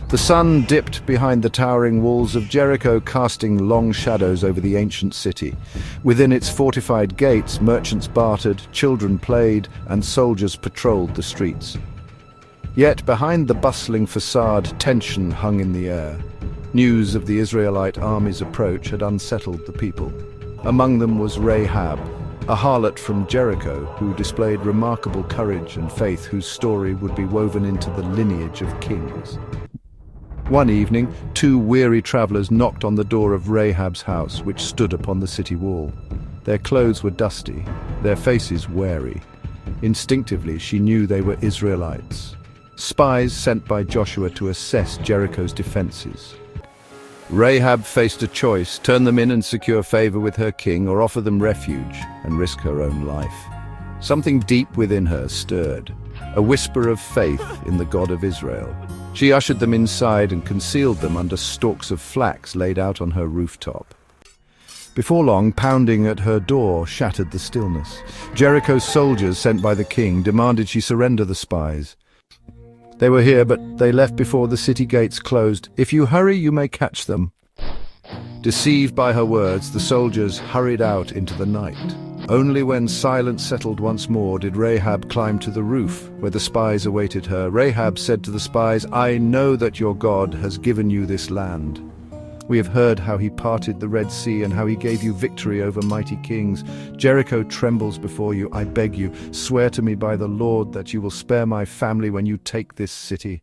The sun dipped behind the towering walls of Jericho, casting long shadows over the ancient city. Within its fortified gates, merchants bartered, children played, and soldiers patrolled the streets. Yet behind the bustling facade, tension hung in the air. News of the Israelite army's approach had unsettled the people. Among them was Rahab, a harlot from Jericho who displayed remarkable courage and faith, whose story would be woven into the lineage of kings. One evening, two weary travelers knocked on the door of Rahab's house, which stood upon the city wall. Their clothes were dusty, their faces wary. Instinctively, she knew they were Israelites, spies sent by Joshua to assess Jericho's defenses. Rahab faced a choice: turn them in and secure favor with her king, or offer them refuge and risk her own life. Something deep within her stirred, a whisper of faith in the God of Israel. She ushered them inside and concealed them under stalks of flax laid out on her rooftop. Before long, pounding at her door shattered the stillness. Jericho's soldiers, sent by the king, demanded she surrender the spies. They were here, but they left before the city gates closed. If you hurry, you may catch them. Deceived by her words, the soldiers hurried out into the night. Only when silence settled once more did Rahab climb to the roof, where the spies awaited her. Rahab said to the spies, "I know that your God has given you this land. We have heard how he parted the Red Sea and how he gave you victory over mighty kings. Jericho trembles before you. I beg you, swear to me by the Lord that you will spare my family when you take this city."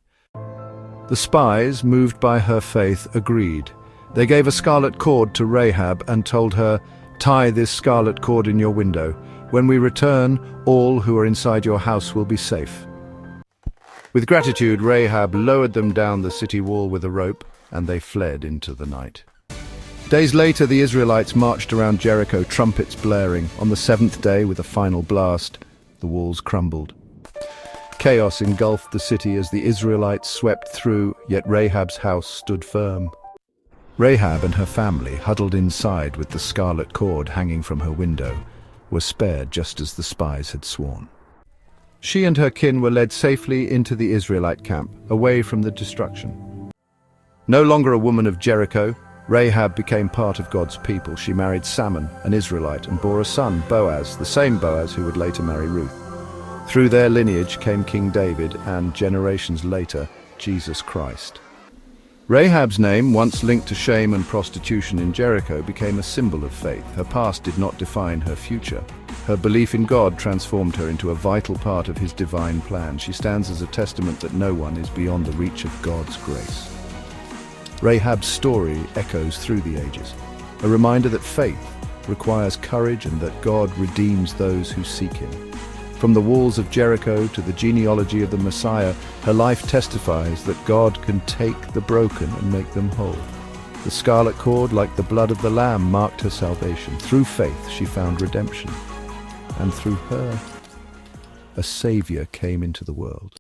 The spies, moved by her faith, agreed. They gave a scarlet cord to Rahab and told her, "Tie this scarlet cord in your window. When we return, all who are inside your house will be safe." With gratitude, Rahab lowered them down the city wall with a rope, and they fled into the night. Days later, the Israelites marched around Jericho, trumpets blaring. On the seventh day, with a final blast, the walls crumbled. Chaos engulfed the city as the Israelites swept through, yet Rahab's house stood firm. Rahab and her family, huddled inside with the scarlet cord hanging from her window, were spared just as the spies had sworn. She and her kin were led safely into the Israelite camp, away from the destruction. No longer a woman of Jericho, Rahab became part of God's people. She married Salmon, an Israelite, and bore a son, Boaz, the same Boaz who would later marry Ruth. Through their lineage came King David and, generations later, Jesus Christ. Rahab's name, once linked to shame and prostitution in Jericho, became a symbol of faith. Her past did not define her future. Her belief in God transformed her into a vital part of his divine plan. She stands as a testament that no one is beyond the reach of God's grace. Rahab's story echoes through the ages, a reminder that faith requires courage and that God redeems those who seek him. From the walls of Jericho to the genealogy of the Messiah, her life testifies that God can take the broken and make them whole. The scarlet cord, like the blood of the Lamb, marked her salvation. Through faith, she found redemption. And through her, a Savior came into the world.